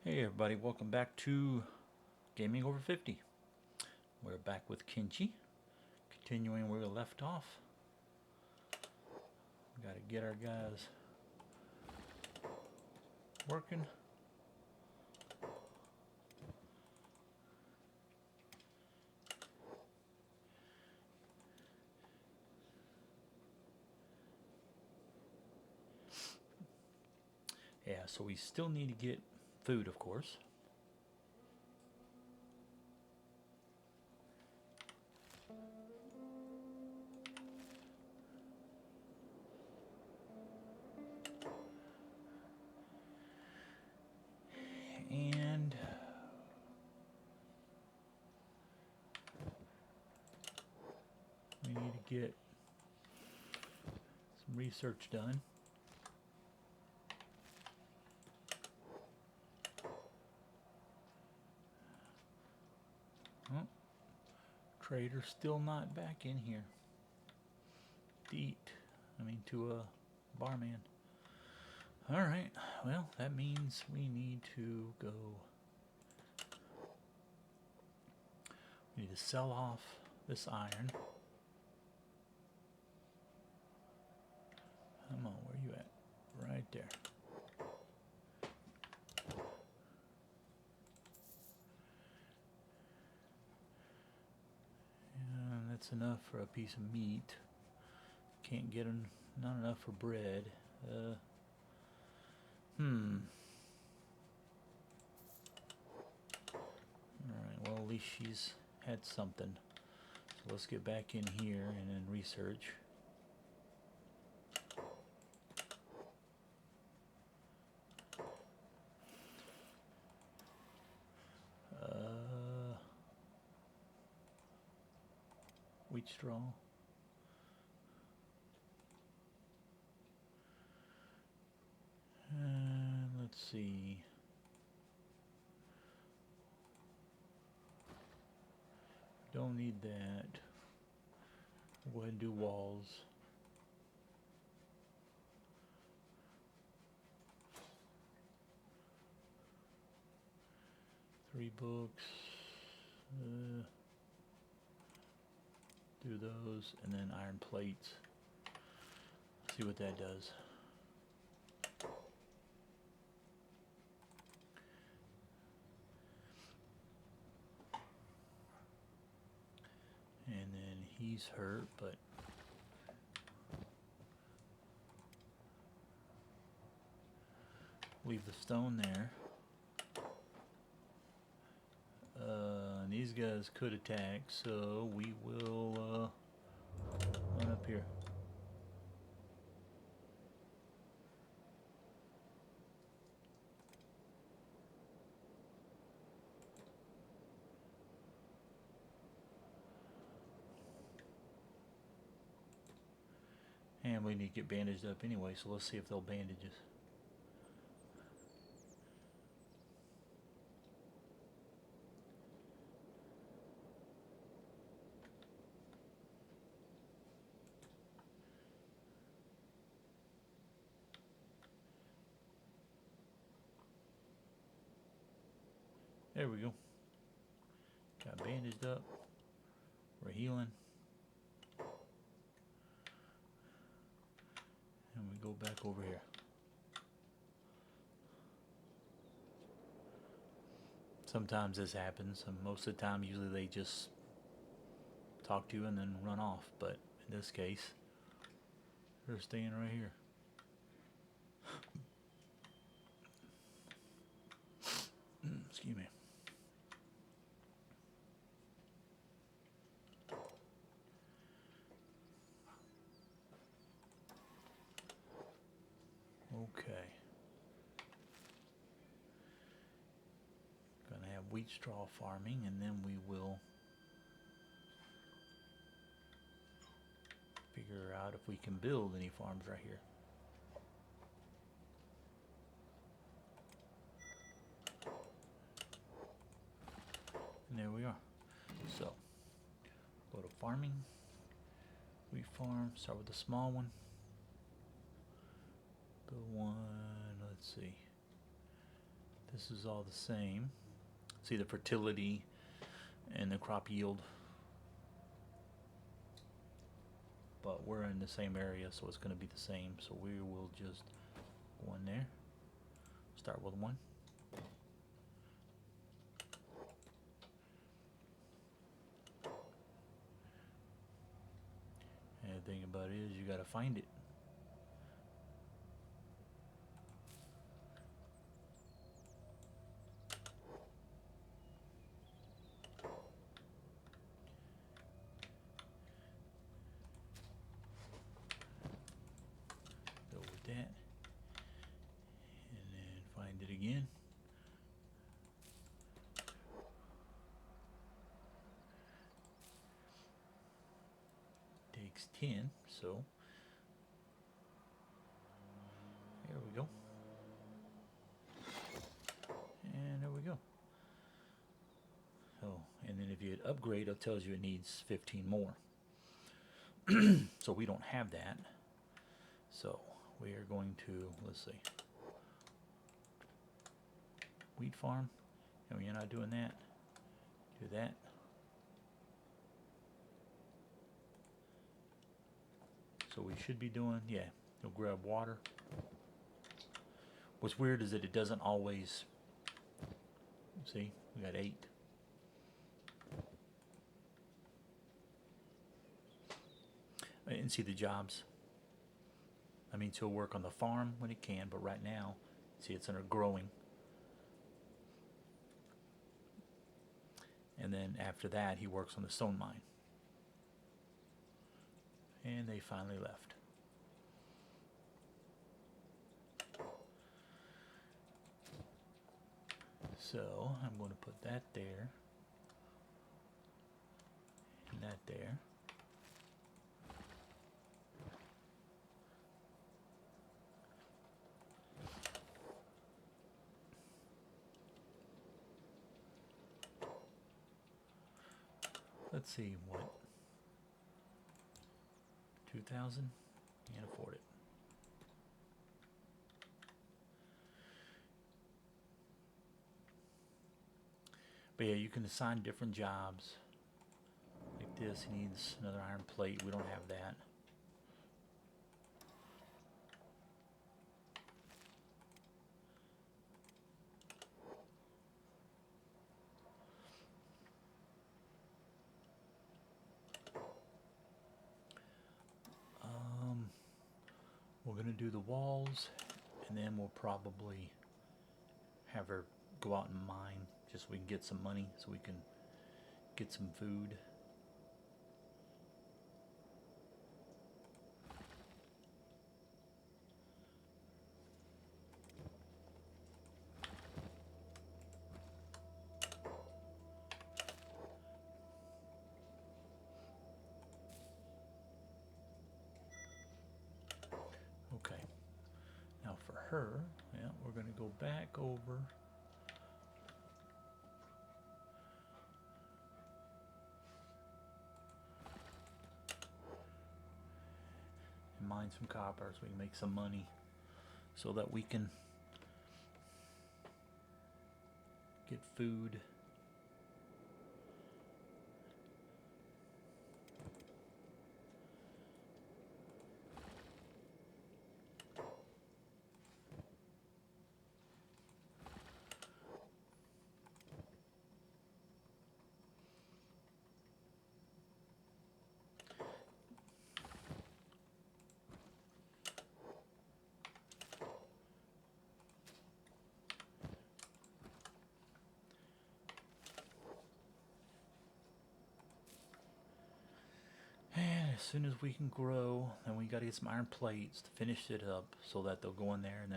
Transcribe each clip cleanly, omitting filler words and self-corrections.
Hey everybody, welcome back to Gaming Over 50. We're back with Kenshi, continuing where we left off. We gotta get our guys working. Yeah, so we still need to get food, of course. And we need to get some research done. Oh, trader's still not back in here to eat. To a barman. Alright, well, that means we need to go. We need to sell off this iron. Come on, where you at? Right there. And that's enough for a piece of meat. Can't get not enough for bread. Alright, well at least she's had something. So let's get back in here and then research. Wheat straw. And let's see. Don't need that. We'll go ahead and do walls. Three books. Do those, and then iron plates. See what that does. And then he's hurt, but leave the stone there. And these guys could attack, so we will run up here. And we need to get bandaged up anyway, so let's see if they'll bandage us. There we go. Got bandaged up. We're healing. And we go back over here. Sometimes this happens, and most of the time usually they just talk to you and then run off, but in this case they're staying right here. Excuse me. Okay. Gonna have wheat straw farming, and then we will figure out if we can build any farms right here. And there we are. So, go to farming. Wheat farm. Start with the small one. Build one. Let's see. This is all the same. See the fertility and the crop yield. But we're in the same area, so it's going to be the same. So we will just go in there. Start with 1. And the thing about it is you got to find it. Go with that. And then find it again. Takes 10, so there we go. And there we go. So, and then if you hit upgrade, it tells you it needs 15 more. So we don't have that. So we are going to, let's see, wheat farm. And you're not doing that. Do that. So we should be doing, yeah, you'll grab water. What's weird is that it doesn't always, see, we got 8. And see the jobs. I mean, she'll work on the farm when it can, but right now, see, it's under growing. And then after that, he works on the stone mine. And they finally left. So I'm going to put that there. And that there. Let's see what 2,000. Can't afford it. But yeah, you can assign different jobs. Like this, he needs another iron plate. We don't have that. We're going to do the walls, and then we'll probably have her go out and mine just so we can get some money, so we can get some food. Okay. Now for her, yeah, we're going to go back over. And mine some copper so we can make some money so that we can get food. As soon as we can grow, then we got to get some iron plates to finish it up so that they'll go in there,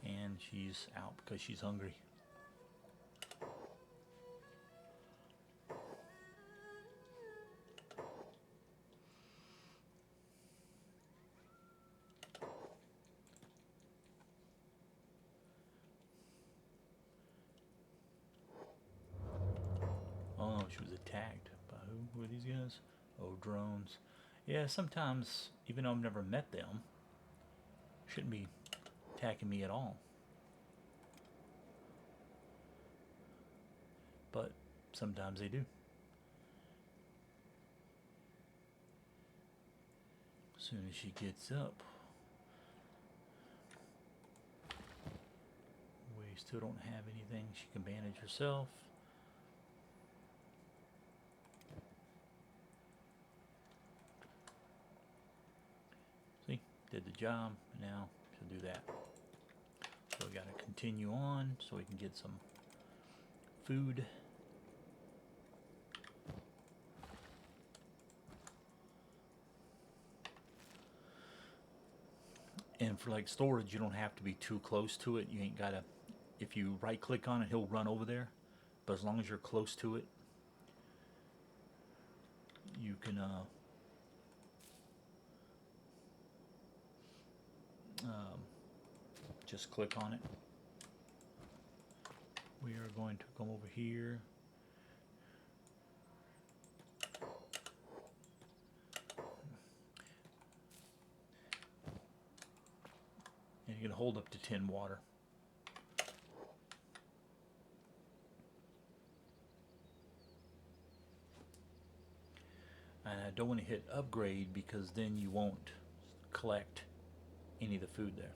and she's out because she's hungry. Oh no, she was attacked by who? Who are these guys? Oh, drones. Yeah, sometimes, even though I've never met them, shouldn't be attacking me at all. but sometimes they do. As soon as she gets up, we still don't have anything she can bandage herself. See, did the job, and now she'll do that. So we got to continue on so we can get some food. And for like storage, you don't have to be too close to it. You ain't gotta, if you right click on it, he'll run over there. But as long as you're close to it, you can just click on it. We are going to come over here. And you can hold up to 10 water. And I don't want to hit upgrade because then you won't collect any of the food there.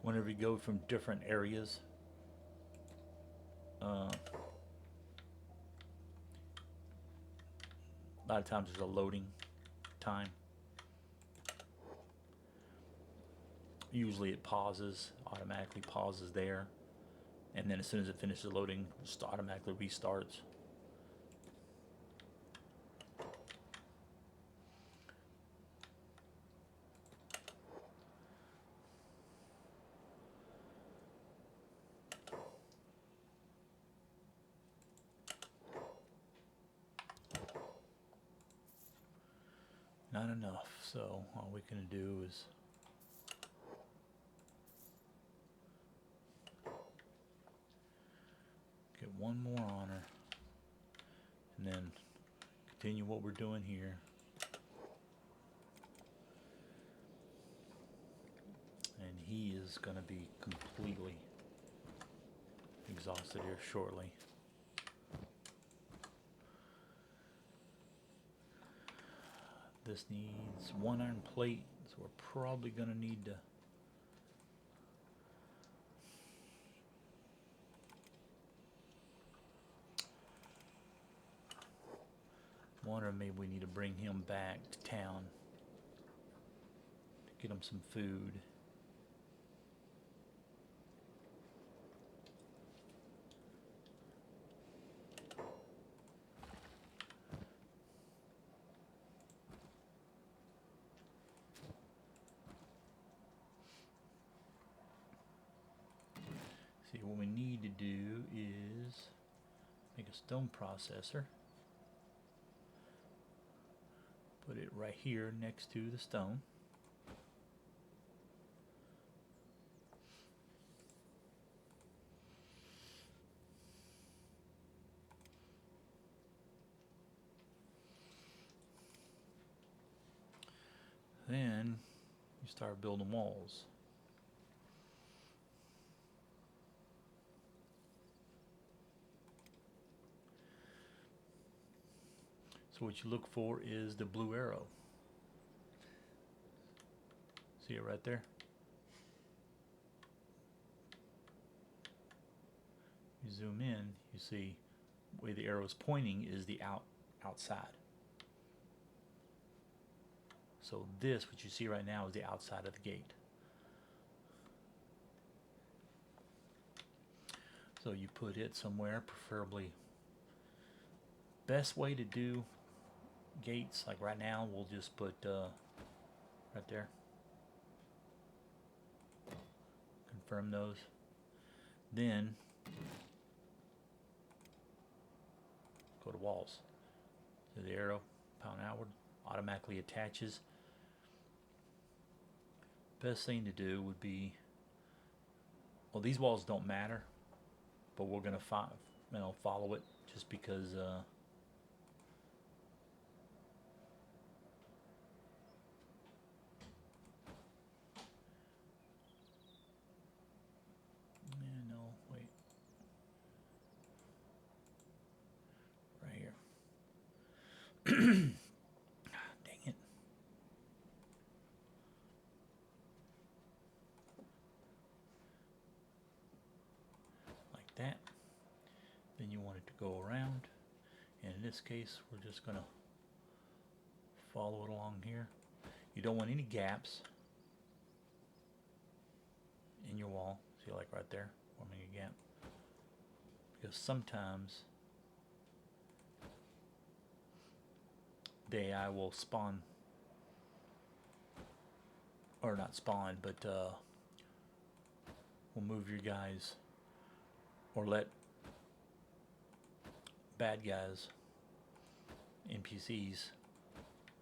Whenever you go from different areas, a lot of times there's a loading time. Usually it pauses, automatically pauses there, and then as soon as it finishes loading, it just automatically restarts. Not enough, so all we can do is get one more on her, and then continue what we're doing here. And he is going to be completely exhausted here shortly. This needs 1 iron plate, so we're probably going to need to wonder maybe we need to bring him back to town to get him some food. See, what we need to do is make a stone processor. Put it right here next to the stone. Then you start building walls. So what you look for is the blue arrow. See it right there? You zoom in, you see the way the arrow is pointing is the outside. So this, what you see right now, is the outside of the gate. So you put it somewhere, preferably. Best way to do gates, like right now, we'll just put right there. Confirm those. Then go to walls. To the arrow, pound outward. automatically attaches. Best thing to do would be, well, these walls don't matter, but we're gonna follow it just because. No, wait, right here. Dang it. Like that. Then you want it to go around. And in this case, we're just going to follow it along here. You don't want any gaps in your wall. See, like right there, forming a gap. Because sometimes the AI will spawn, or not spawn, but will move your guys, or let bad guys, NPCs,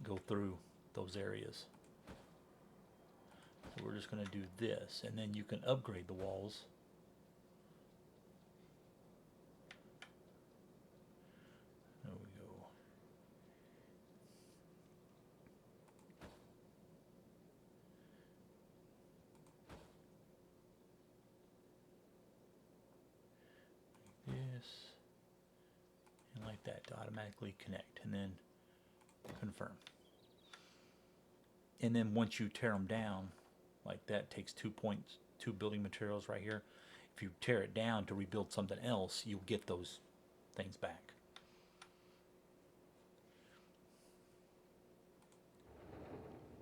go through those areas. So we're just going to do this, and then you can upgrade the walls. There we go. Like this, and like that to automatically connect, and then confirm. And then once you tear them down, like that, takes 2 points, 2 building materials right here. If you tear it down to rebuild something else, you'll get those things back.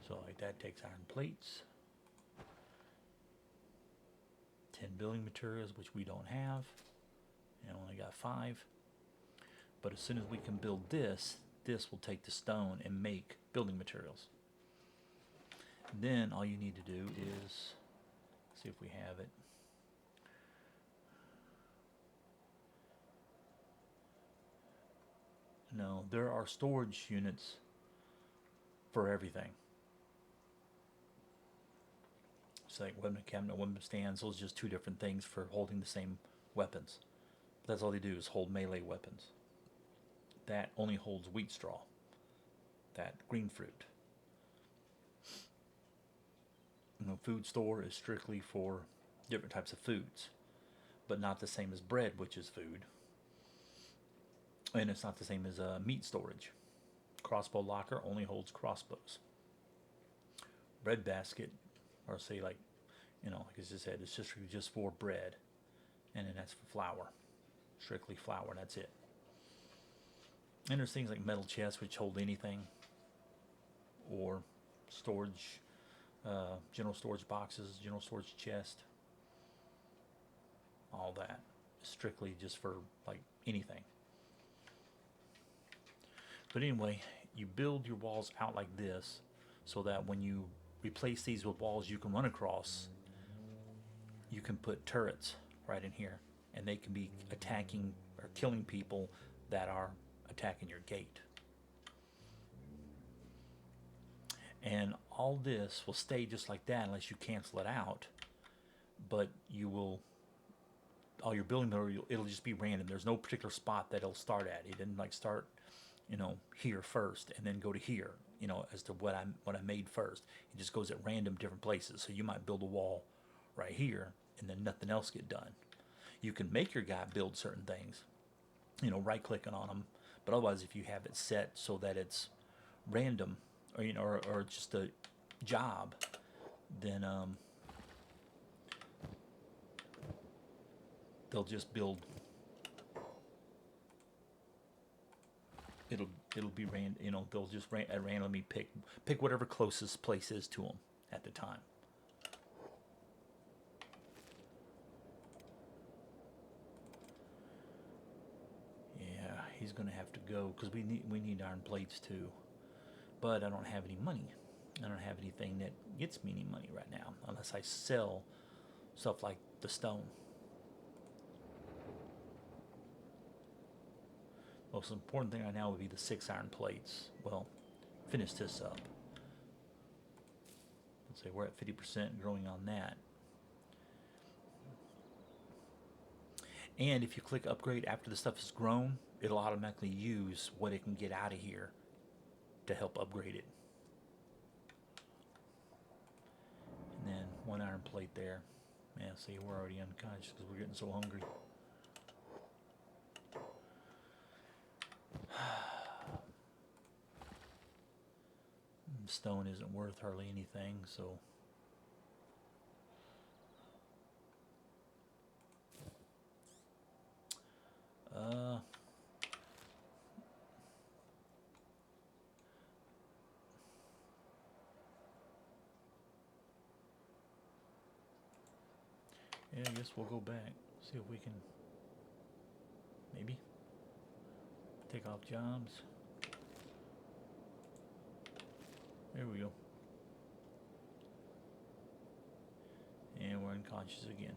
So like that takes iron plates, 10 building materials, which we don't have, and only got 5. But as soon as we can build this, this will take the stone and make building materials. Then all you need to do is see if we have it. No, there are storage units for everything. It's like weapon cabinet, weapon stands. Those are just 2 different things for holding the same weapons. That's all they do is hold melee weapons. That only holds wheat straw. That green fruit. Food store is strictly for different types of foods, but not the same as bread, which is food. And it's not the same as meat storage. Crossbow locker only holds crossbows. Bread basket, or say like like I just said, it's just for bread, and then that's for flour, strictly flour. That's it. And there's things like metal chests, which hold anything, or storage, general storage boxes, general storage chest, all that. Strictly just for like anything. But anyway, you build your walls out like this so that when you replace these with walls you can run across, you can put turrets right in here, and they can be attacking or killing people that are attacking your gate. And all this will stay just like that unless you cancel it out. But you will, all your building material, it'll just be random. There's no particular spot that it'll start at. It didn't like start, here first and then go to here, as to what I made first. It just goes at random different places. So you might build a wall right here and then nothing else get done. You can make your guy build certain things, right clicking on them. But otherwise, if you have it set so that it's random, or just a job, then they'll just build. It'll be random. They'll just randomly pick whatever closest place is to them at the time. Yeah, he's gonna have to go because we need iron plates too. But I don't have any money. I don't have anything that gets me any money right now unless I sell stuff like the stone. Most important thing right now would be the 6 iron plates. Well, finish this up. Let's say we're at 50% growing on that. And if you click upgrade after the stuff is grown, it'll automatically use what it can get out of here to help upgrade it. And then 1 iron plate there. Yeah, see, we're already unconscious because we're getting so hungry. Stone isn't worth hardly anything, so yeah, I guess we'll go back, see if we can maybe take off jobs. There we go. And we're unconscious again.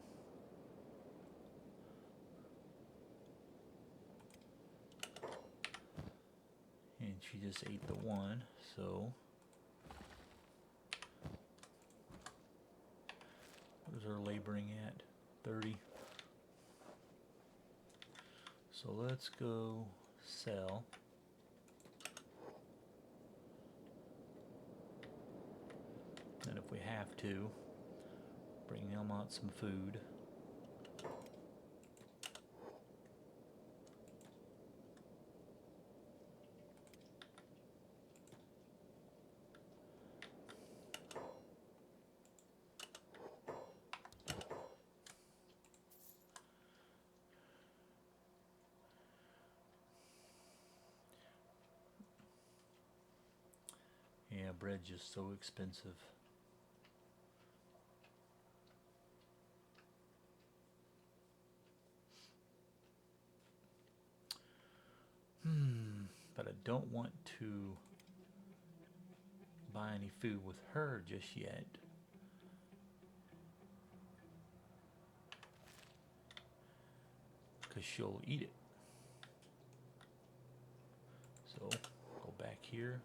And she just ate the one, so what is her laboring at? 30. So let's go sell. And if we have to, bring them out some food. Yeah, bread's just so expensive. But I don't want to buy any food with her just yet. Because she'll eat it. So, go back here.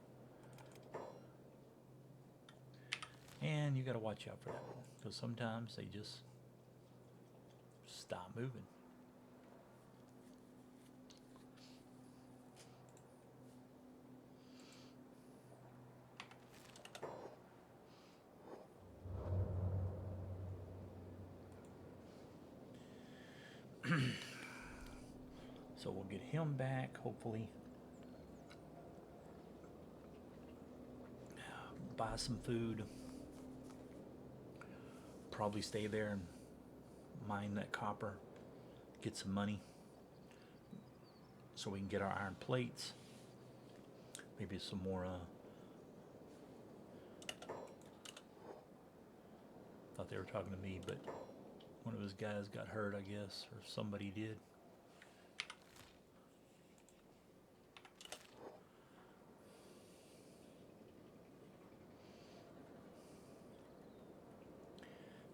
And you gotta watch out for that. Because sometimes they just stop moving. So we'll get him back, hopefully. Buy some food. Probably stay there and mine that copper. Get some money. So we can get our iron plates. Maybe some more, thought they were talking to me, but one of his guys got hurt, I guess, or somebody did.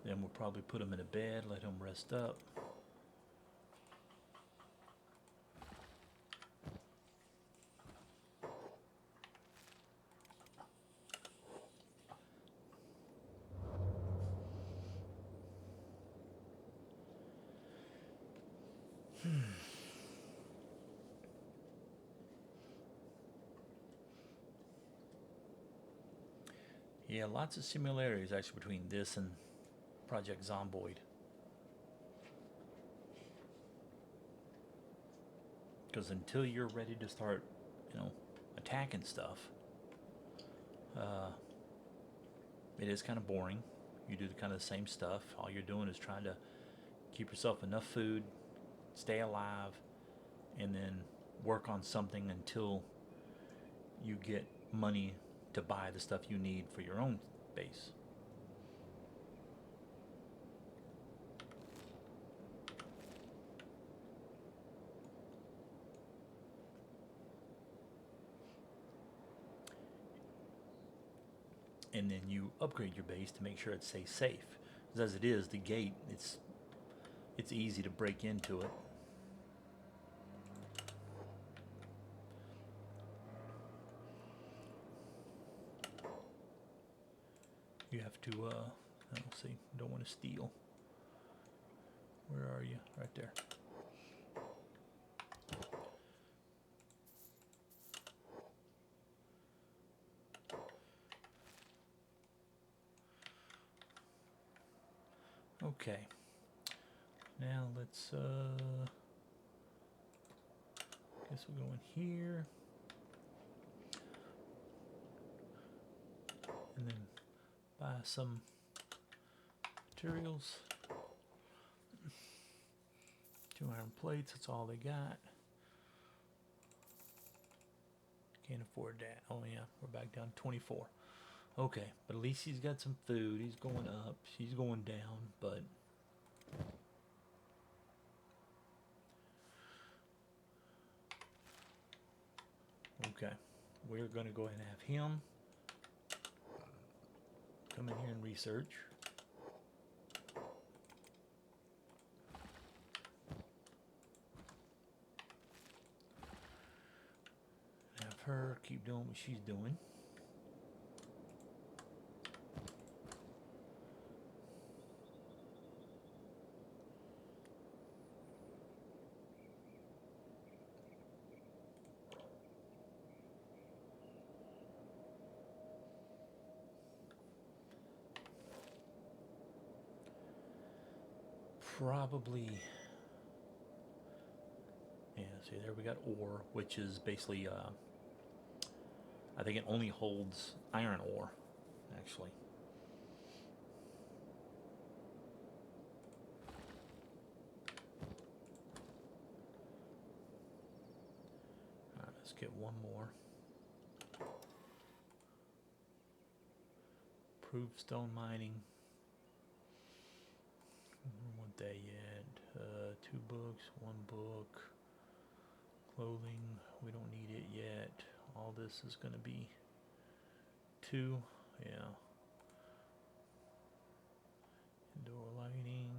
Then we'll probably put him in a bed, let him rest up. Yeah, lots of similarities actually between this and Project Zomboid. Because until you're ready to start, attacking stuff, it is kind of boring. You do the kind of the same stuff. All you're doing is trying to keep yourself enough food, stay alive, and then work on something until you get money to buy the stuff you need for your own base. And then you upgrade your base to make sure it stays safe. Because as it is, the gate, it's easy to break into it. You have to, let's see, don't want to steal. Where are you? Right there. Okay. Now let's, guess we'll go in here. And then buy some materials. 2 iron plates, that's all they got. Can't afford that. Oh yeah, we're back down to 24. Okay, but at least he's got some food. He's going up. He's going down, but okay. We're going to go ahead and have him come in here and research. Have her keep doing what she's doing. Probably, yeah, see there we got ore, which is basically, I think it only holds iron ore, actually. Alright, let's get one more. Prove stone mining. Don't want that yet. 2 books, 1 book. Clothing, we don't need it yet. All this is going to be 2. Yeah. Indoor lighting.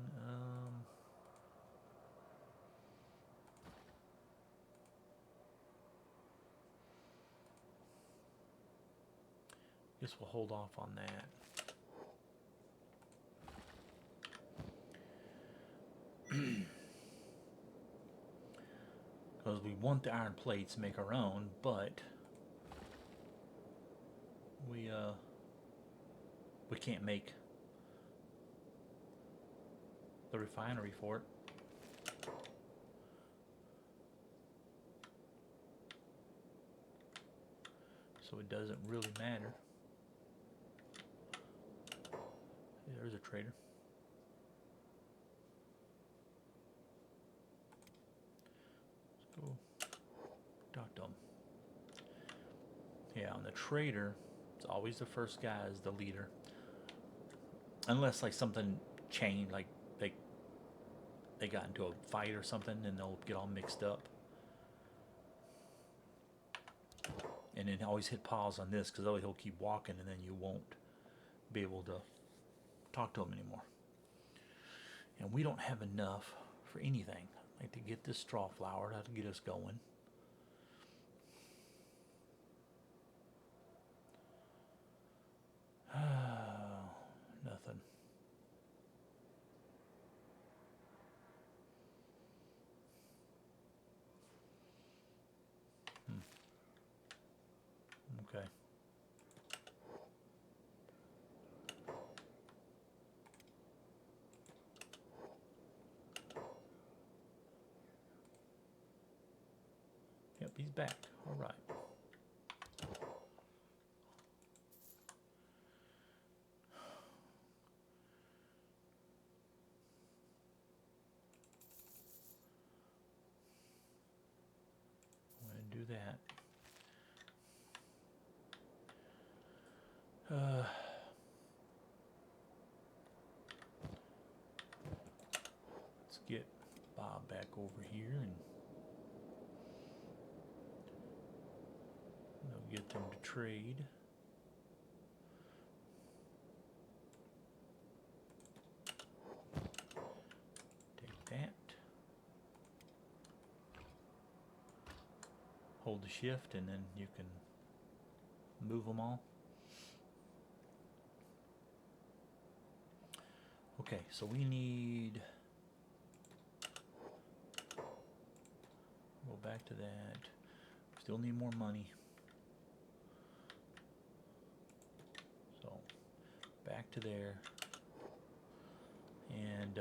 Guess we'll hold off on that. Because we want the iron plates to make our own, but we can't make the refinery for it. So it doesn't really matter. There's a trader. Let's go talk to him. Yeah, on the trader, it's always the first guy is the leader. Unless like something changed, like they got into a fight or something, and they'll get all mixed up. And then always hit pause on this, because he'll keep walking, and then you won't be able to talk to him anymore. And we don't have enough for anything. Like to get this straw flour, to get us going. Nothing. Okay. Yep, he's back. All right. I'm going to do that. Let's get Bob back over here, and we'll get them to trade. Take that. Hold the shift, and then you can move them all. Okay, so we need... Go back to that. Still need more money. So, back to there. And,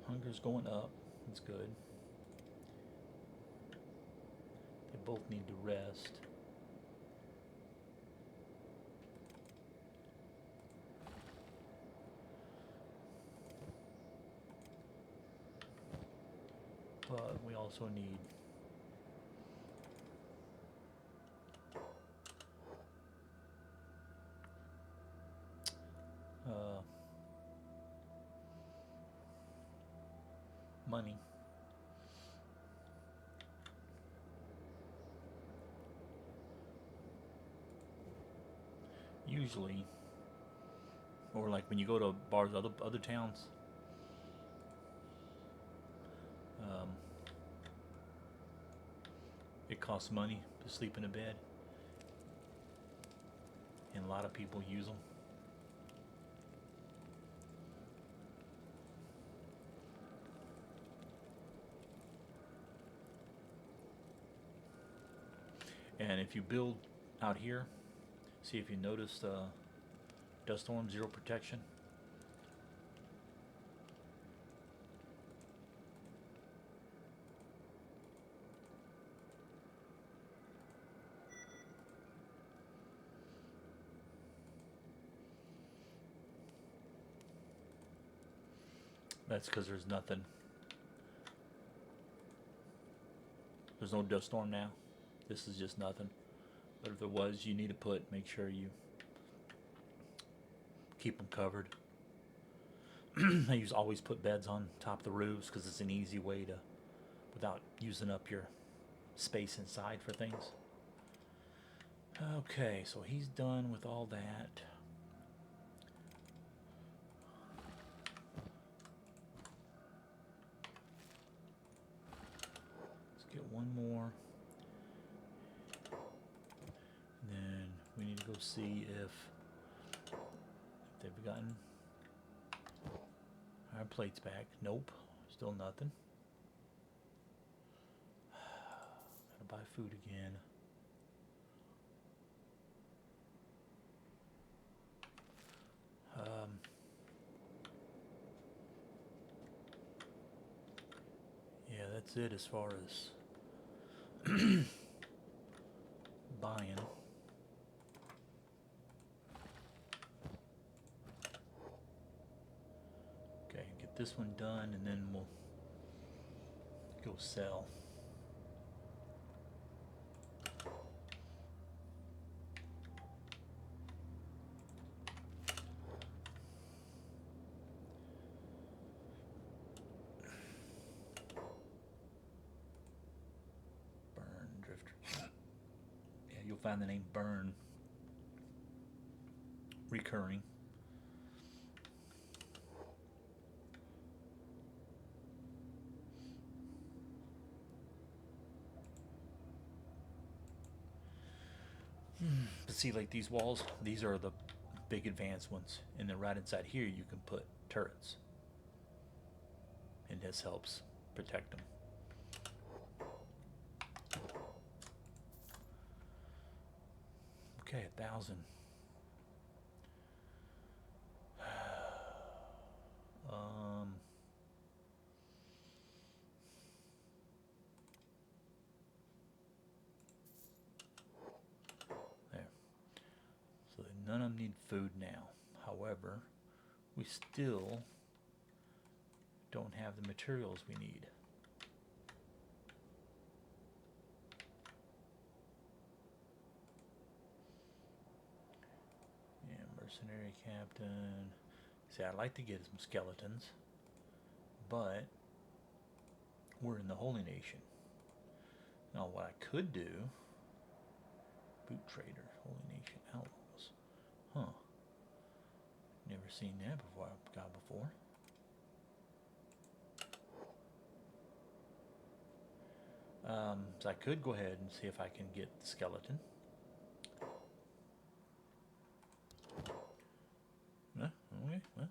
hunger's going up. That's good. They both need to rest. But we also need money. Usually, or like when you go to bars, other towns, it costs money to sleep in a bed, and a lot of people use them. And if you build out here, see if you notice dust storm, zero protection. That's because there's nothing. There's no dust storm now. This is just nothing. But if there was, you need to make sure you keep them covered. I always put beds on top of the roofs because it's an easy way to, without using up your space inside for things. Okay, so he's done with all that. Let's get one more. And then we need to go see if they've gotten our plates back. Nope, still nothing. Gotta buy food again. Yeah, that's it as far as buying. Okay, get this one done and then we'll go sell. You'll find the name Burn recurring. But see, like these walls, these are the big advanced ones, and then right inside here you can put turrets, and this helps protect them. Okay, 1,000. There. So none of them need food now. However, we still don't have the materials we need. Yeah, mercenary captain. See, I'd like to get some skeletons, but we're in the Holy Nation. Now, what I could do, boot trader, Holy Nation outlaws. Huh. Never seen that before. I've got before. So I could go ahead and see if I can get the skeleton. Okay, well.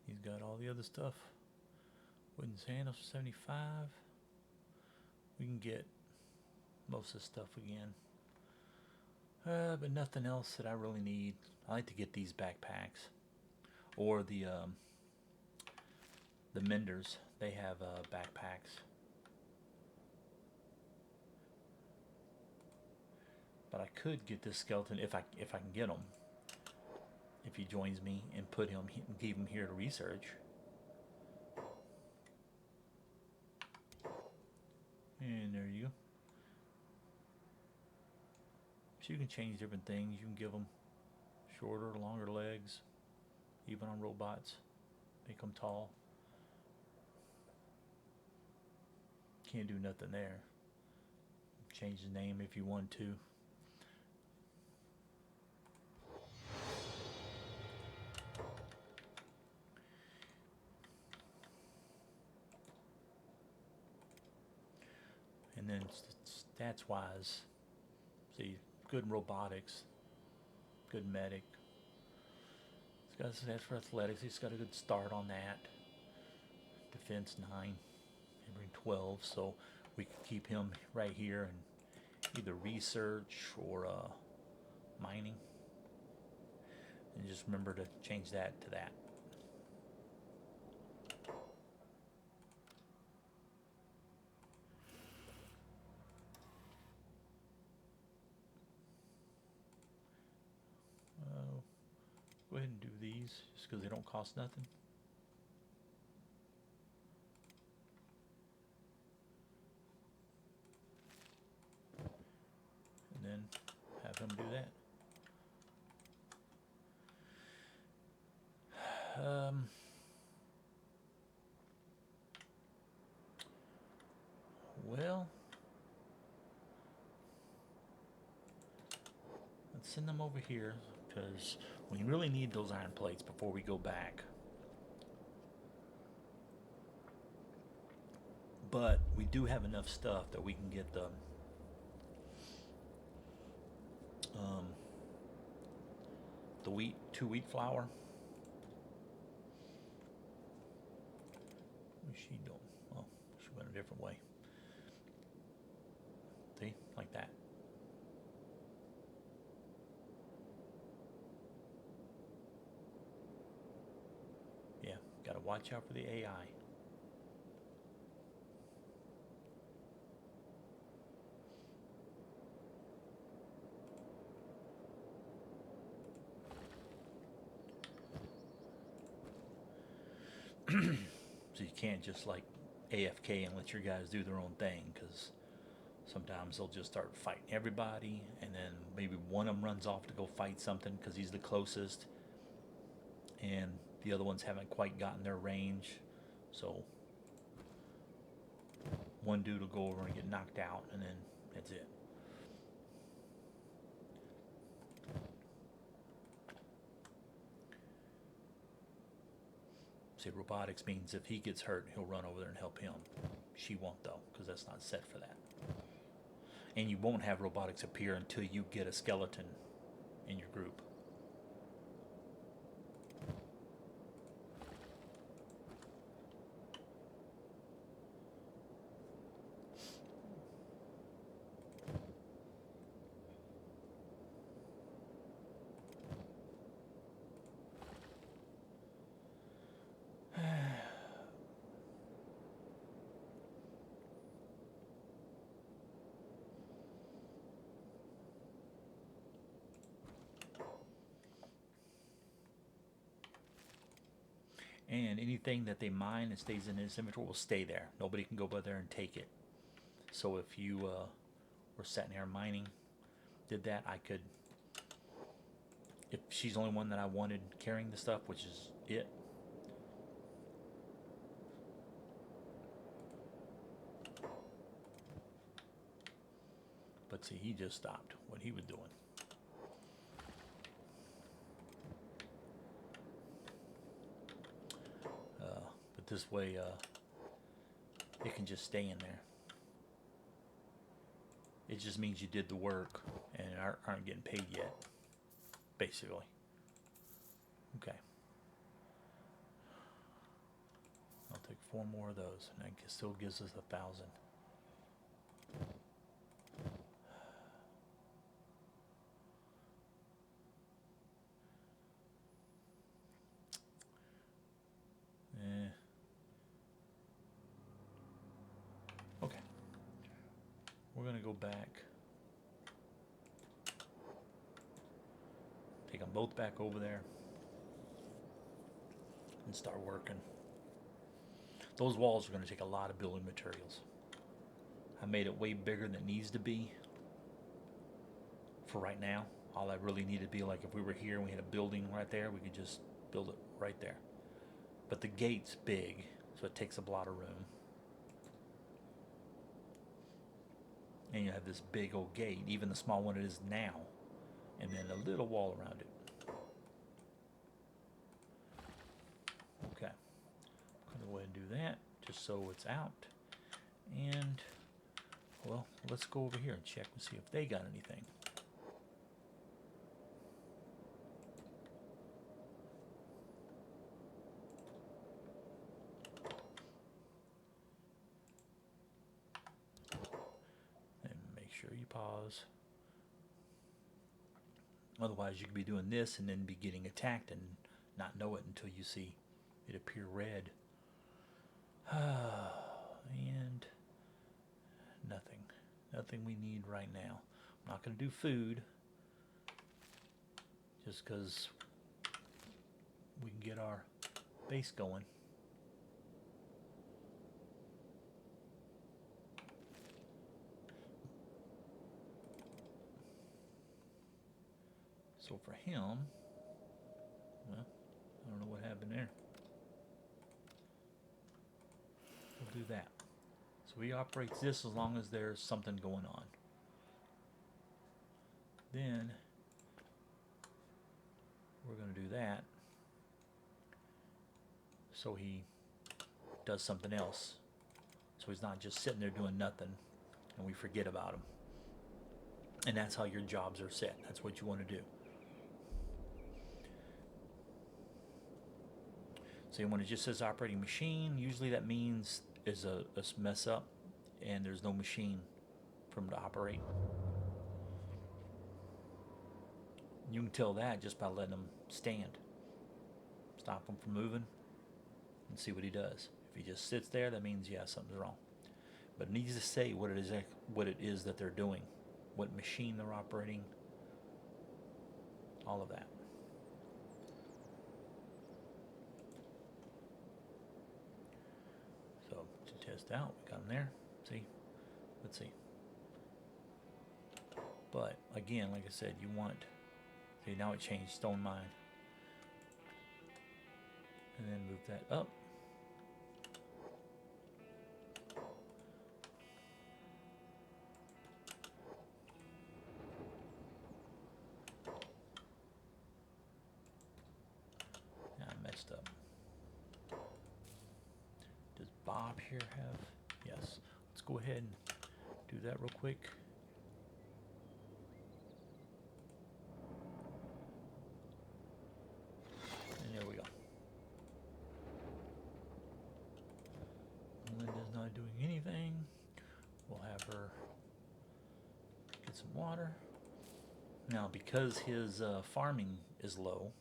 He's got all the other stuff. Wooden sandals for 75. We can get most of the stuff again. But nothing else that I really need. I like to get these backpacks. Or the Menders. They have backpacks. But I could get this skeleton if I can get him. If he joins me and put him and keep him here to research. And there you go. So you can change different things. You can give them shorter, longer legs, even on robots. Make them tall. Can't do nothing there. Change the name if you want to. And then stats wise, see, good robotics, good medic. He's got stats for athletics. He's got a good start on that. Defense 9, and bring 12, so we could keep him right here and either research or mining. And just remember to change that to that. Go ahead and do these just because they don't cost nothing. And then have him do that. Well, let's send them over here because we really need those iron plates before we go back. But we do have enough stuff that we can get the wheat, 2 wheat flour. What is she doing? Oh, she went a different way. See, like that. Yeah, gotta watch out for the AI. So you can't just like AFK and let your guys do their own thing, because sometimes they'll just start fighting everybody, and then maybe one of them runs off to go fight something because he's the closest, and the other ones haven't quite gotten their range. So one dude will go over and get knocked out, and then that's it. See, robotics means if he gets hurt, he'll run over there and help him. She won't, though, because that's not set for that. And you won't have robotics appear until you get a skeleton in your group. And anything that they mine and stays in his inventory will stay there. Nobody can go by there and take it. So if you were sitting there mining, did that, I could, if she's the only one that I wanted carrying the stuff, which is it. But see, he just stopped what he was doing. But this way, it can just stay in there. It just means you did the work and aren't getting paid yet, basically. Okay. I'll take 4 more of those, and that still gives us 1,000. Okay. We're going to go back. Take them both back over there. And start working. Those walls are going to take a lot of building materials. I made it way bigger than it needs to be for right now. All I really need to be, like if we were here and we had a building right there, we could just build it right there. But the gate's big, so it takes up a lot of room. And you have this big old gate, even the small one it is now, and then a little wall around it. Okay, I'm gonna go ahead and do that just so it's out. And well, let's go over here and check and see if they got anything. And make sure you pause. Otherwise, you could be doing this and then be getting attacked and not know it until you see it appear red. And nothing. Nothing we need right now. I'm not going to do food. Just because we can get our base going. So for him, well, I don't know what happened there. We'll do that. So he operates this as long as there's something going on. Then we're going to do that so he does something else. So he's not just sitting there doing nothing and we forget about him. And that's how your jobs are set. That's what you want to do. So when it just says operating machine, usually that means is a mess up and there's no machine for him to operate. You can tell that just by letting him stand. Stop him from moving and see what he does. If he just sits there, that means, yeah, something's wrong. But it needs to say what it is that they're doing, what machine they're operating, all of that. So to test out, we got him there. See? Let's see. But again, like I said, you want, see, now it changed stone mine. And then move that up. Now I messed up. Does Bob here have? Yes. Let's go ahead and do that real quick. And there we go. Linda's not doing anything. We'll have her get some water. Now, because his farming is low,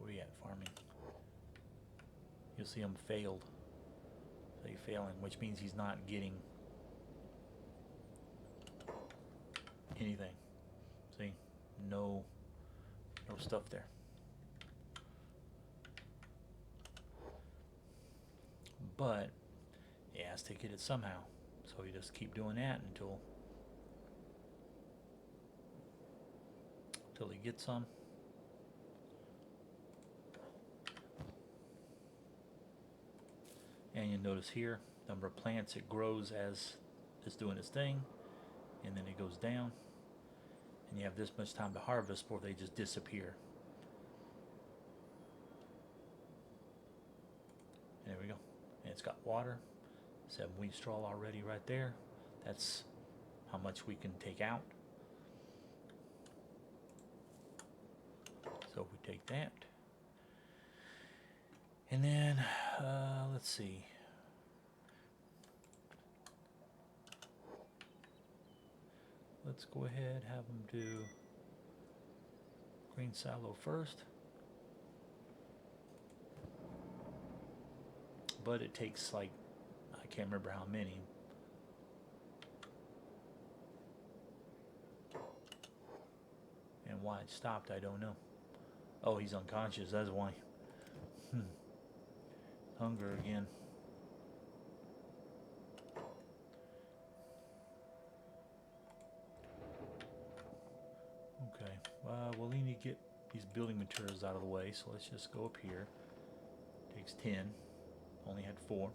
where you at, farming? You'll see him failed. So he's failing, which means he's not getting anything. See, no stuff there. But he has to get it somehow. So you just keep doing that until he gets some. And you notice here, number of plants, it grows as it's doing its thing, and then it goes down. And you have this much time to harvest before they just disappear. There we go. And it's got water. 7 wheat straw already right there. That's how much we can take out. So if we take that, and then let's see. Let's go ahead, have them do green silo first. But it takes like, I can't remember how many. And why it stopped, I don't know. Oh, he's unconscious, that's why. Hunger again. Okay, we'll need to get these building materials out of the way, so let's just go up here. Takes 10, only had 4,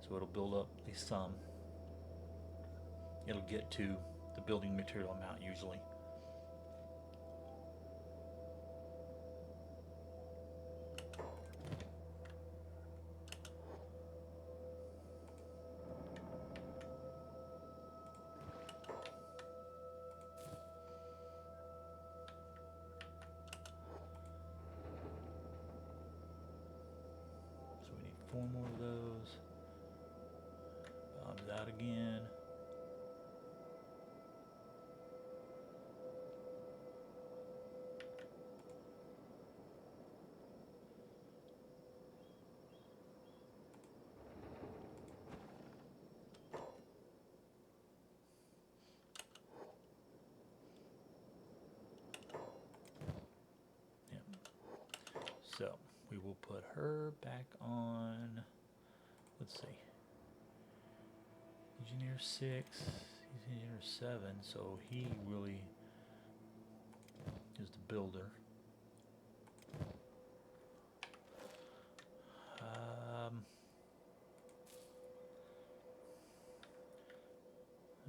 so it'll build up at least some. It'll get to the building material amount usually. So we need 4 more of those. Bob's out again. So we will put her back on, let's see, engineer 6, he's engineer 7, so he really is the builder.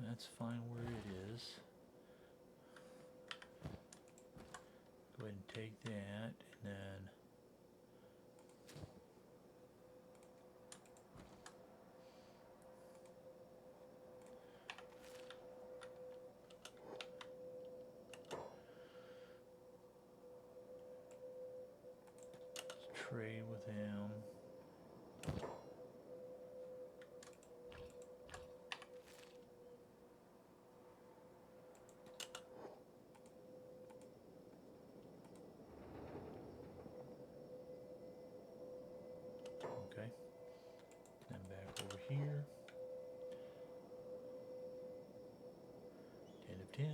That's fine where it is. Go ahead and take that, and then trade with him. Okay. Then back over here. 10 of 10.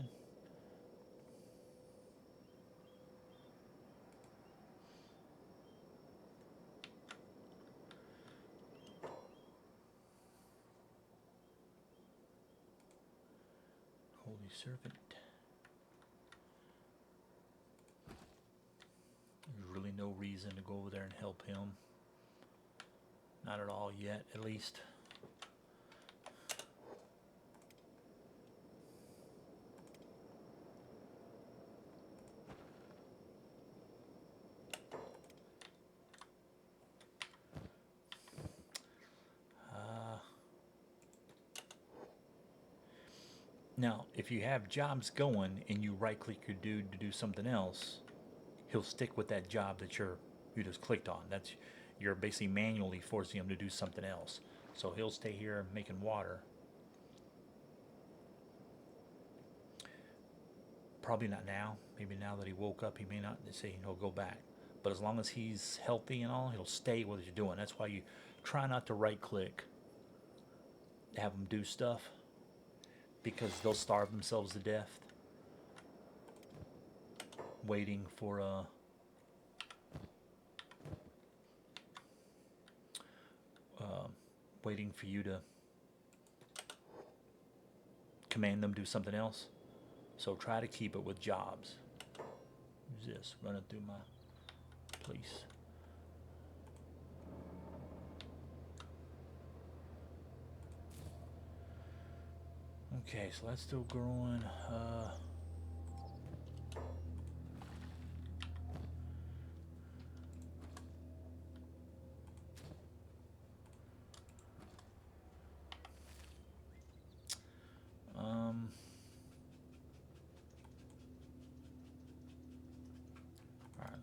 Holy Serpent. There's really no reason to go over there and help him. Not at all yet, at least. Now, if you have jobs going and you right-click your dude to do something else, he'll stick with that job that you just clicked on. You're basically manually forcing him to do something else. So he'll stay here making water. Probably not now. Maybe now that he woke up, he may not say he'll go back. But as long as he's healthy and all, he'll stay with what you're doing. That's why you try not to right-click, have him do stuff, because they'll starve themselves to death waiting for waiting for you to command them to do something else. So try to keep it with jobs. Who's this running through my place? Okay, so that's still growing.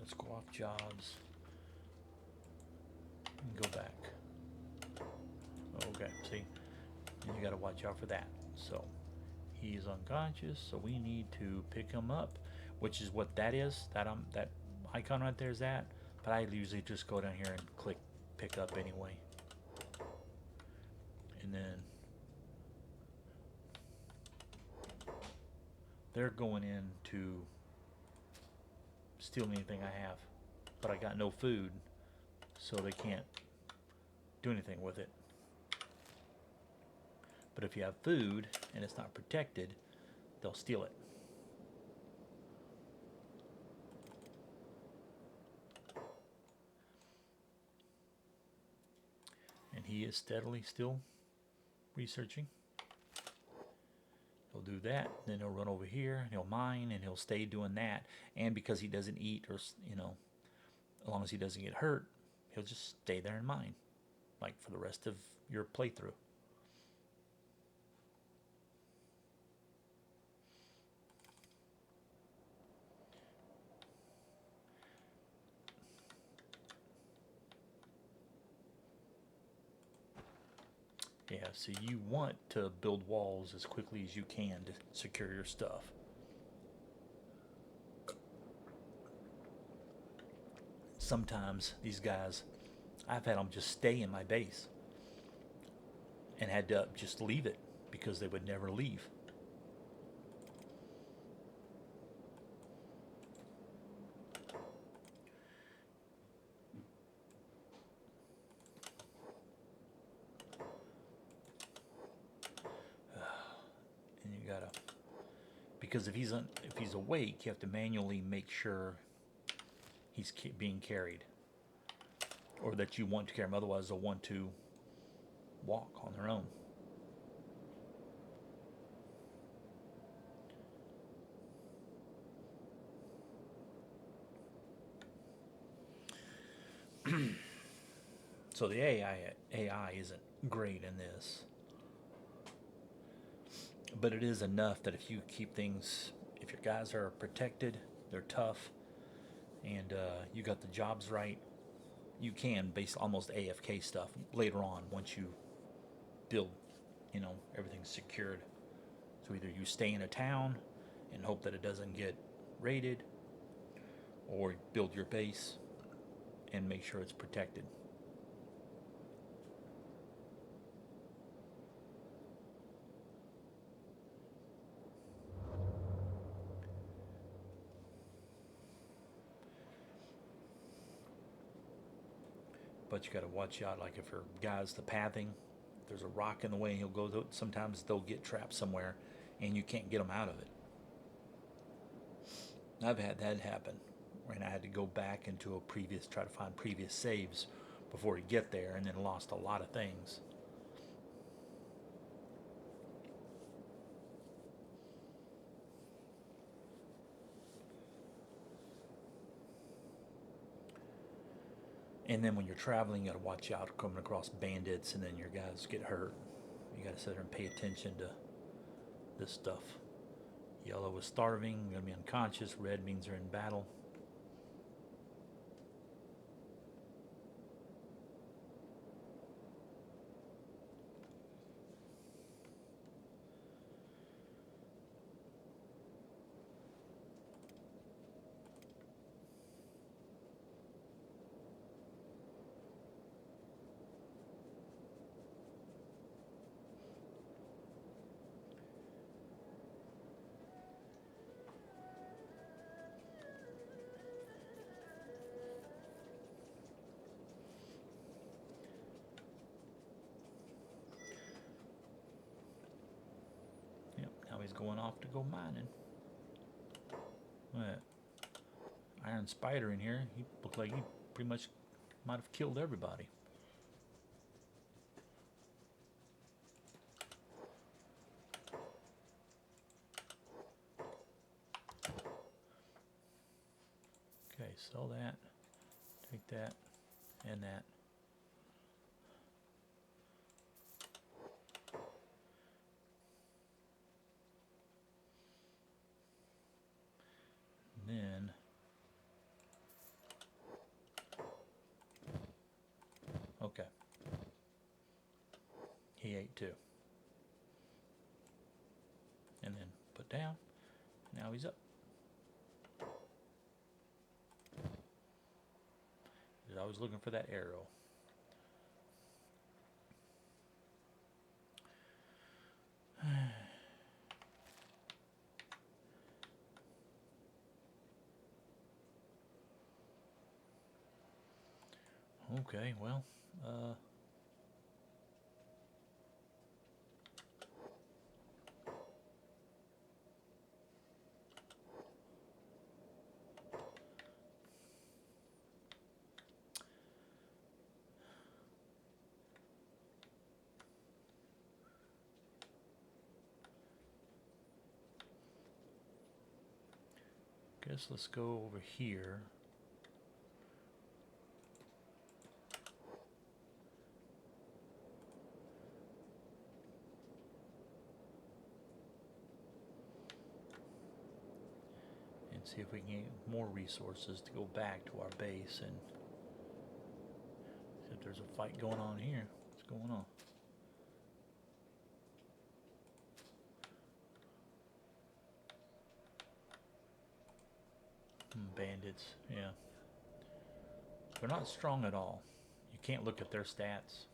Let's go off jobs and go back. Okay, see, and you got to watch out for that. So he's unconscious, so we need to pick him up, which is what that is. That icon right there is that. But I usually just go down here and click pick up anyway. And then they're going in to steal anything I have, but I got no food, so they can't do anything with it. But if you have food and it's not protected, they'll steal it. And he is steadily still researching. He'll do that, then he'll run over here, and he'll mine, and he'll stay doing that. And because he doesn't eat, or as long as he doesn't get hurt, he'll just stay there and mine, like for the rest of your playthrough. Yeah, so you want to build walls as quickly as you can to secure your stuff. Sometimes these guys, I've had them just stay in my base and had to just leave it because they would never leave. And you gotta, because if he's awake, you have to manually make sure he's being carried, or that you want to carry him. Otherwise, they'll want to walk on their own. So the AI isn't great in this, but it is enough that if you keep things, if your guys are protected, they're tough, and you got the jobs right, you can base almost AFK stuff later on once you build, everything's secured. So either you stay in a town and hope that it doesn't get raided, or build your base and make sure it's protected. But you got to watch out, like if your guy's the pathing, if there's a rock in the way, he'll go. Sometimes they'll get trapped somewhere, and you can't get them out of it. I've had that happen, and I had to go back into try to find previous saves before you get there, and then lost a lot of things. And then when you're traveling, you got to watch out coming across bandits, and then your guys get hurt. You got to sit there and pay attention to this stuff. Yellow is starving, going to be unconscious. Red means they're in battle. Now he's going off to go mining. What? Iron Spider in here. He looked like he pretty much might have killed everybody. Okay, sell that. Take that and that. And then ate too. And then put down. Now he's up. He's always looking for that arrow. Okay, well, guess let's go over here. And see if we can get more resources to go back to our base and see if there's a fight going on here. What's going on? Bandits, yeah. They're not strong at all. You can't look at their stats.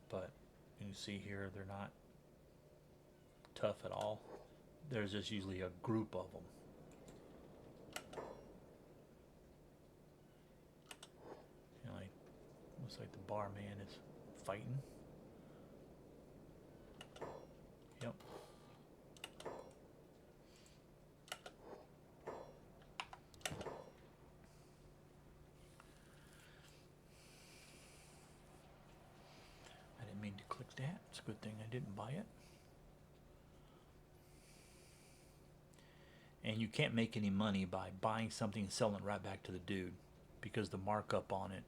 But you can see here they're not tough at all. There's just usually a group of them. You know, like, looks like the barman is fighting. Yep. I didn't mean to click that. It's a good thing I didn't buy it. And you can't make any money by buying something and selling it right back to the dude because the markup on it.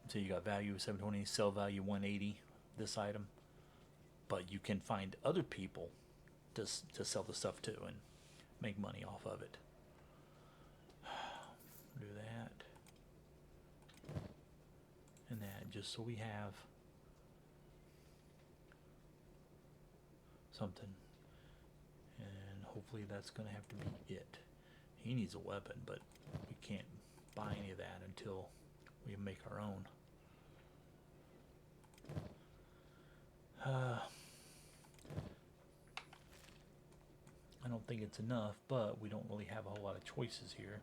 So you got value of 720, sell value 180, this item. But you can find other people to sell the stuff to and make money off of it. Do that. And that, just so we have something. And hopefully that's going to have to be it. He needs a weapon, but we can't buy any of that until we make our own. I don't think it's enough, but we don't really have a whole lot of choices here.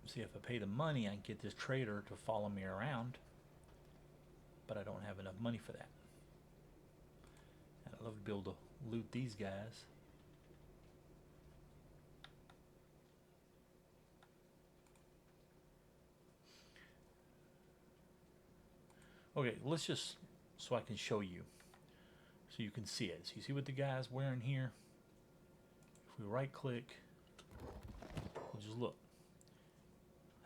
See, if I pay the money, I can get this trader to follow me around, but I don't have enough money for that. And I'd love to be able to loot these guys. Okay, let's just, so I can show you, so you can see it. So you see what the guy's wearing here? If we right click, we'll just look.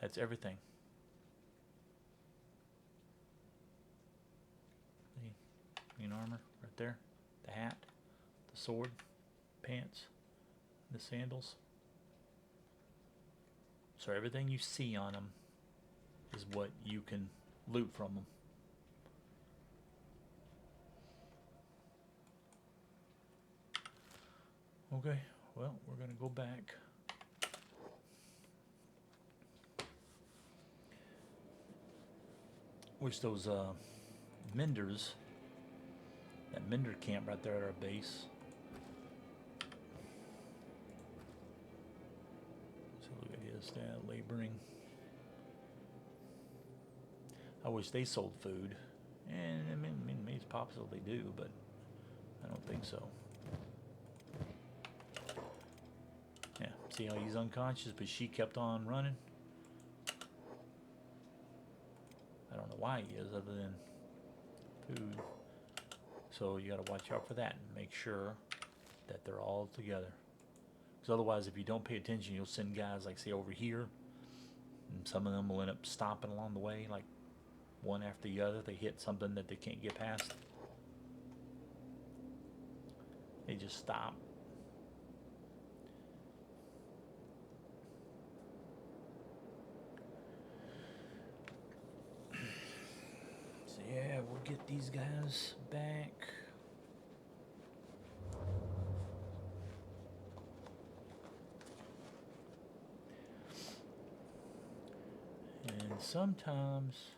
That's everything. See, green armor right there, the hat, the sword, pants, the sandals. So everything you see on them is what you can loot from them. Okay, well, we're going to go back. Wish those menders, that mender camp right there at our base. So look at his laboring. I wish they sold food. And I mean maybe it's possible they do, but I don't think so. Yeah, see how he's unconscious, but she kept on running. I don't know why he is, other than food. So you got to watch out for that and make sure that they're all together. Because otherwise, if you don't pay attention, you'll send guys like, say, over here, and some of them will end up stopping along the way, like one after the other. They hit something that they can't get past. They just stop. these guys back. And sometimes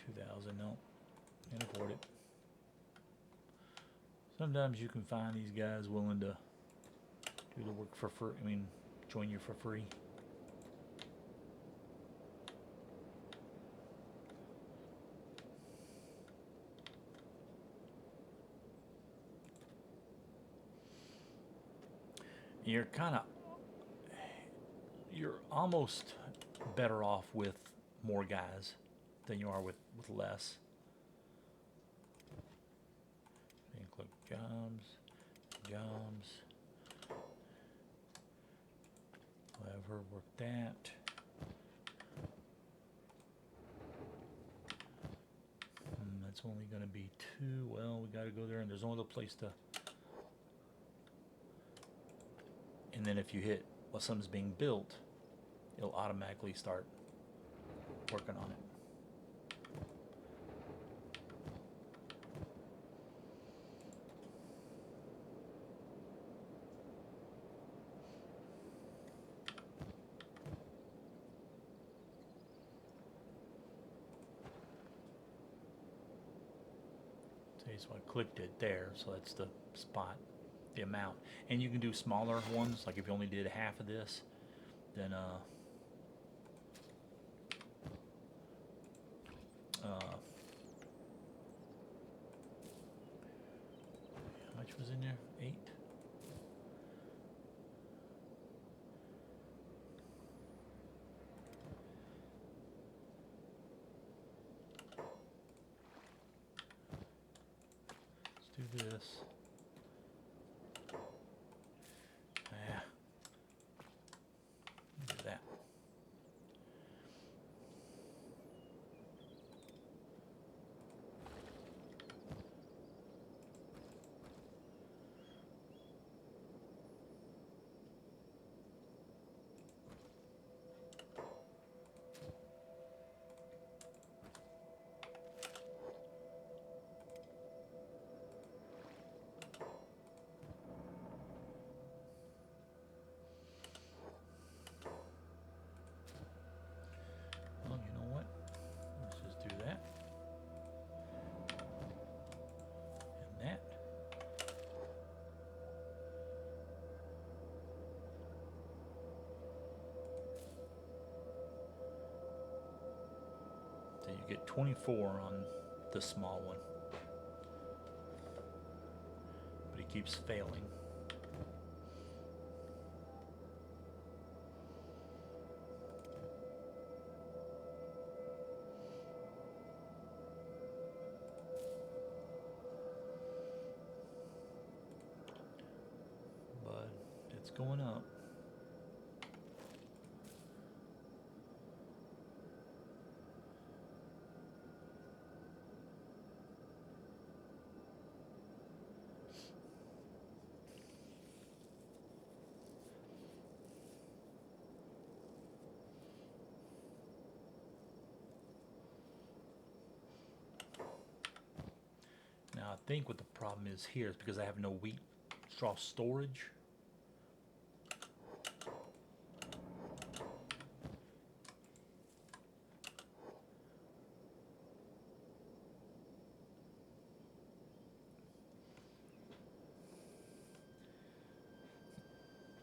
2,000, no, can't afford it. Sometimes you can find these guys willing to do the work for free. I mean, join you for free. You're almost better off with more guys than you are with less. Click jobs, whatever, work that. That's only going to be 2. Well, we got to go there, and there's no other place to. And then if you hit while something's being built, it'll automatically start working on it. So I clicked it there, so that's the spot, the amount. And you can do smaller ones, like if you only did half of this, then how much was in there? 8? Let's do this. Do that. Well, you know what? Let's just do that. And that. So you get 24 on the small one. But it keeps failing. But it's going up. Now I think what the problem is here is because I have no wheat straw storage.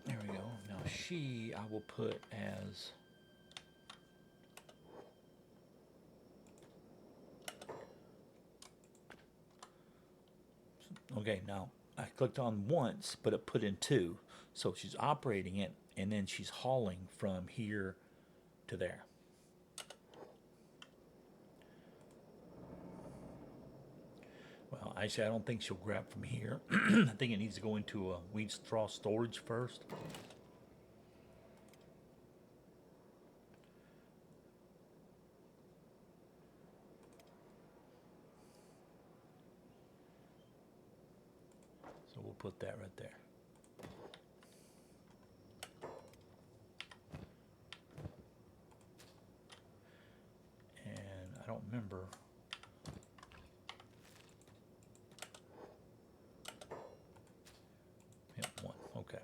There we go. Now she I will put as okay. Now I clicked on once, but it put in 2. So she's operating it, and then she's hauling from here to there. Well, actually, I don't think she'll grab from here. I think it needs to go into a wheat straw storage first. So we'll put that right there. don't remember. Yep, 1. Okay.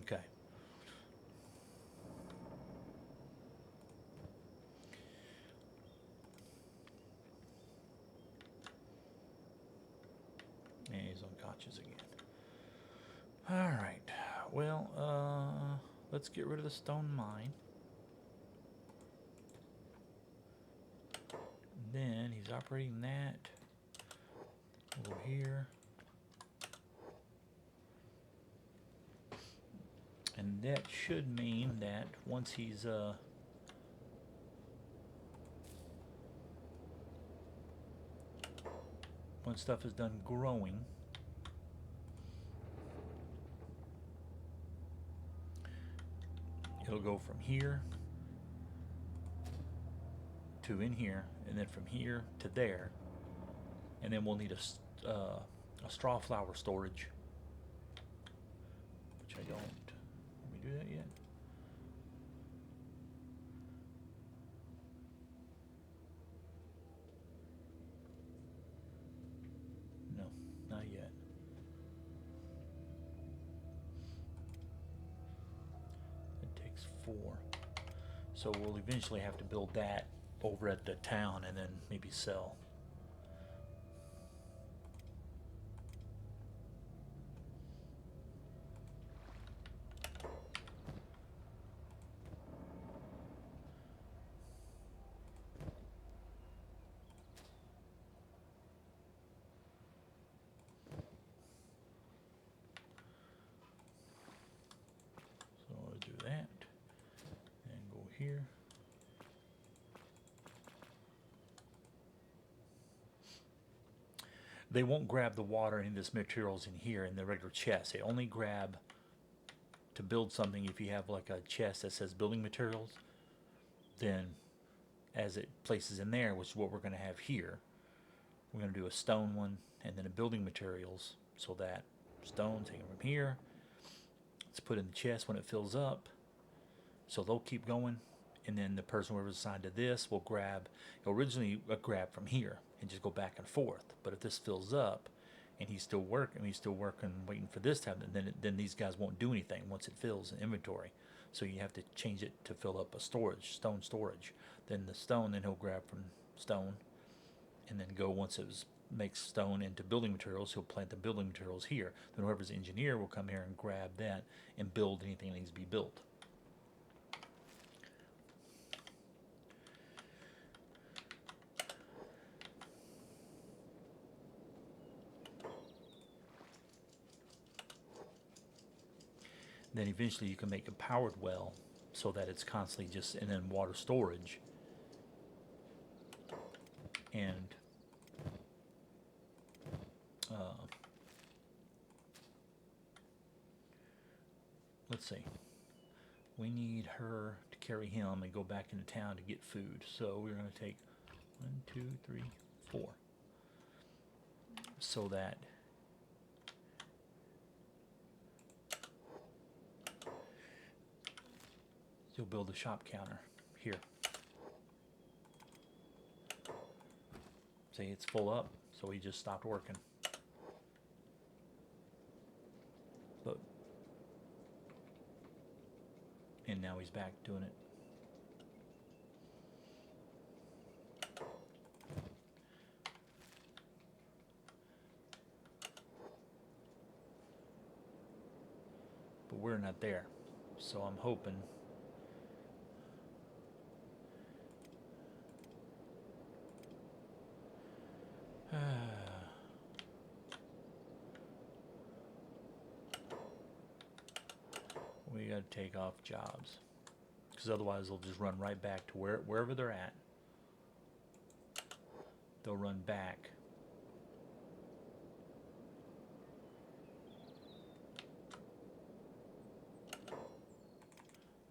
Okay. And he's unconscious again. Alright. Well, let's get rid of the stone mine. Then he's operating that over here. And that should mean that once he's once stuff is done growing, it'll go from here to in here, and then from here to there, and then we'll need a straw flower storage, which I don't. Did we do that yet? No, not yet. It takes 4. So we'll eventually have to build that over at the town and then maybe sell. So I'll do that and go here. They won't grab the water in this materials in here in the regular chest. They only grab to build something if you have like a chest that says building materials. Then as it places in there, which is what we're going to have here, we're going to do a stone one and then a building materials, so that stone taken from here, it's put in the chest when it fills up. So they'll keep going, and then the person whoever's assigned to this will grab, originally a grab from here and just go back and forth. But if this fills up and he's still working, waiting for this to happen, then these guys won't do anything once it fills in inventory. So you have to change it to fill up a stone storage. Then the stone, then he'll grab from stone, and then go once it makes stone into building materials, he'll plant the building materials here. Then whoever's the engineer will come here and grab that and build anything that needs to be built. Then eventually you can make a powered well so that it's constantly just, and then water storage. And let's see, we need her to carry him and go back into town to get food. So we're going to take 1, 2, 3, 4, so that you'll build a shop counter here. See, it's full up, so he just stopped working. But and now he's back doing it. But we're not there, so I'm hoping we got to take off jobs, because otherwise they'll just run right back to wherever they're at. They'll run back.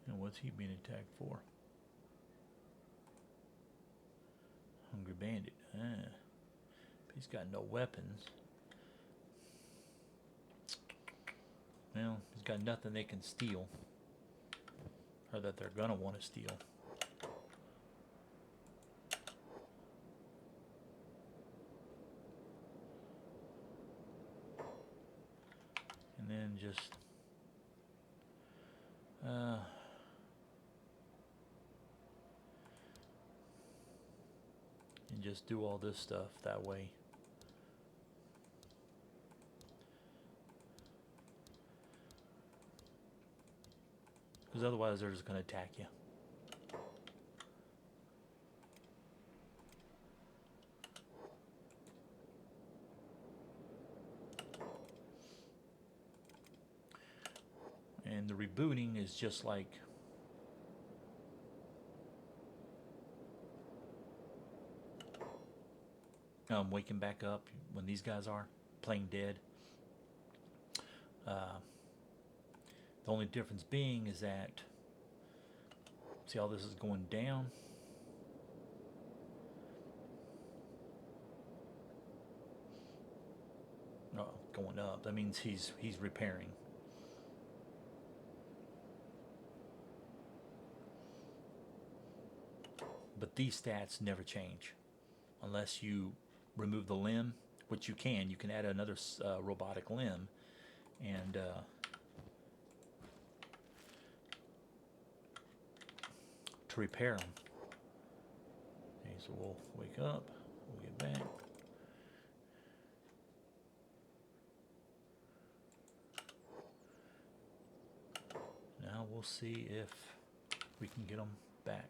And what's he being attacked for? Hungry bandit. He's got no weapons. Well, he's got nothing they can steal. Or that they're gonna want to steal. And then just and just do all this stuff that way. Because otherwise they're just going to attack you. And the rebooting is just like waking back up when these guys are playing dead. The only difference being is that, see how this is going down? No, going up. That means he's repairing. But these stats never change unless you remove the limb, which you can. You can add another robotic limb and to repair them. Okay, so we'll wake up, we'll get back. Now we'll see if we can get them back.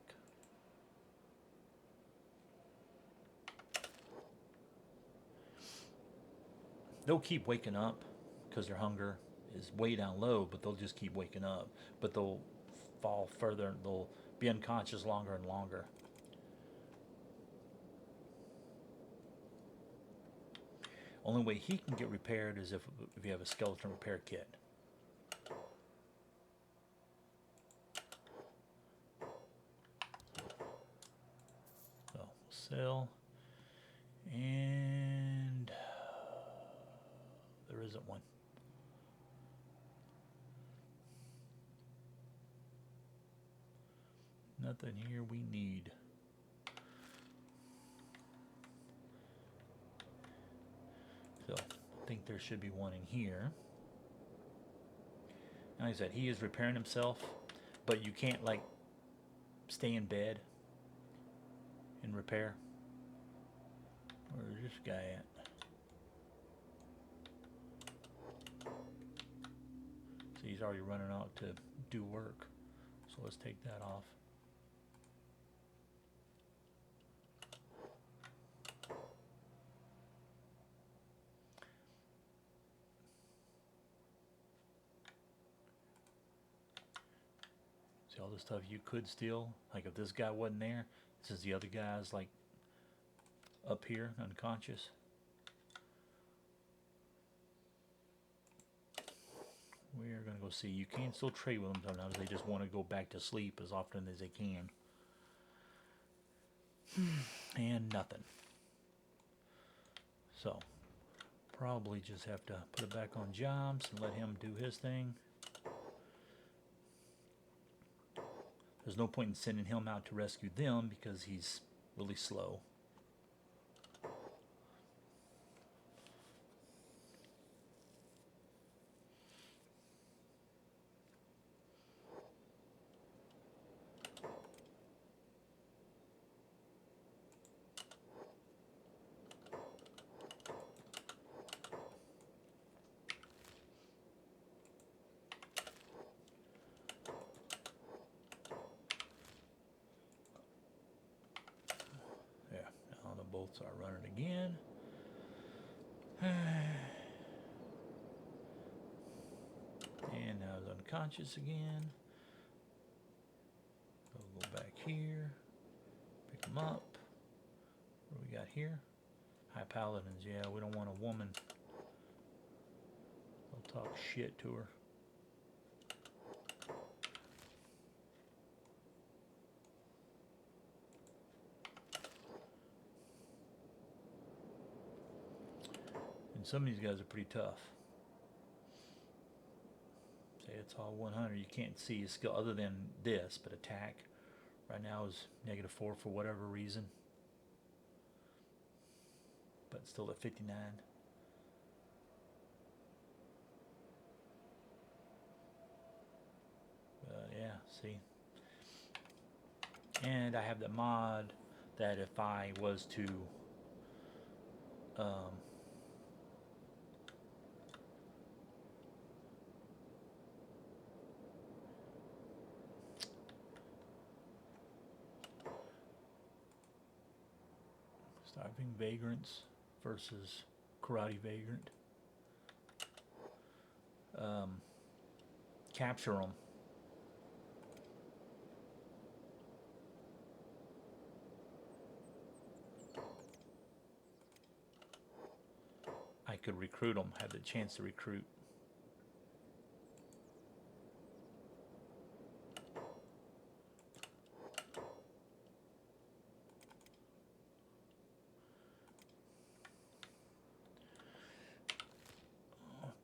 They'll keep waking up because their hunger is way down low, but they'll just keep waking up. But they'll fall further, they'll be unconscious longer and longer. Only way he can get repaired is if you have a skeleton repair kit. So we'll sell, and there isn't one. Nothing here we need. So I think there should be one in here. And like I said, he is repairing himself, but you can't like stay in bed and repair. Where's this guy at? So he's already running out to do work. So let's take that off. See all the stuff you could steal? Like if this guy wasn't there, since the other guy's like up here, unconscious. We're going to go see. You can still trade with them sometimes. They just want to go back to sleep as often as they can. And nothing. So, probably just have to put it back on jobs and let him do his thing. There's no point in sending him out to rescue them because he's really slow. Bolts are running again. And now he's unconscious again. We'll go back here. Pick him up. What do we got here? High paladins. Yeah, we don't want a woman. They'll talk shit to her. Some of these guys are pretty tough. it's all 100. You can't see his skill other than this, but attack right now is -4 for whatever reason. But still at 59. Yeah, see. And I have the mod that if I was to Starving Vagrants versus Karate Vagrant. Capture them. I could recruit them, have the chance to recruit.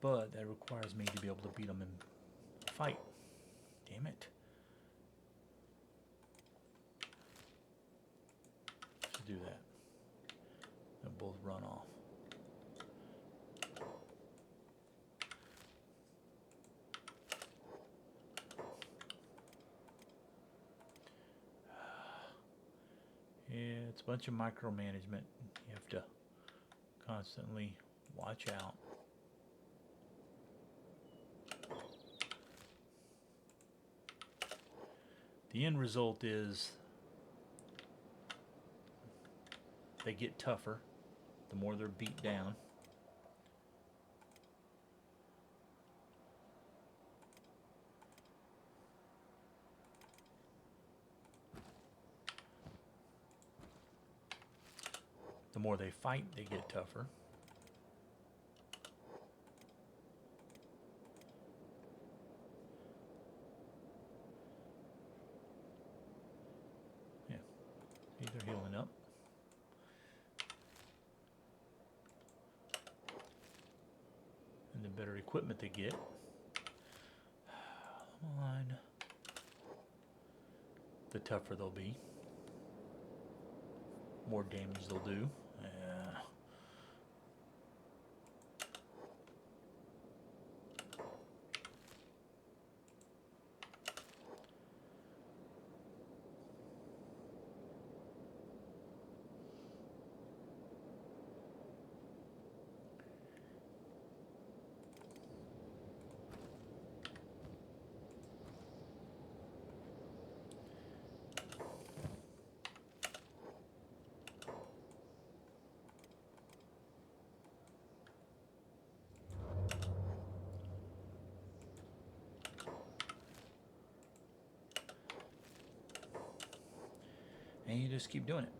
But that requires me to be able to beat them in a fight. Damn it. Let's do that. They'll both run off. Yeah, it's a bunch of micromanagement. You have to constantly watch out. The end result is they get tougher the more they're beat down. The more they fight, they get tougher. Yeah, see, they're healing up. And the better equipment they get. Come on. The tougher they'll be. More damage they'll do. Yeah. And you just keep doing it.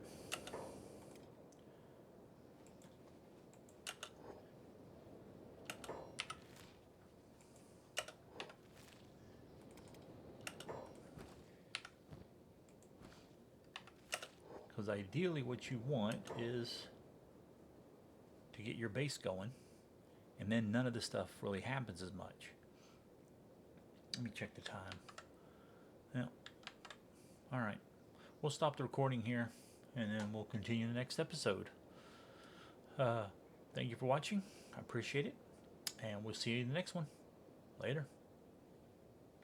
Because ideally what you want is to get your base going, and then none of the stuff really happens as much. Let me check the time. Yeah. All right. We'll stop the recording here, and then we'll continue the next episode. Thank you for watching. I appreciate it, and we'll see you in the next one. Later.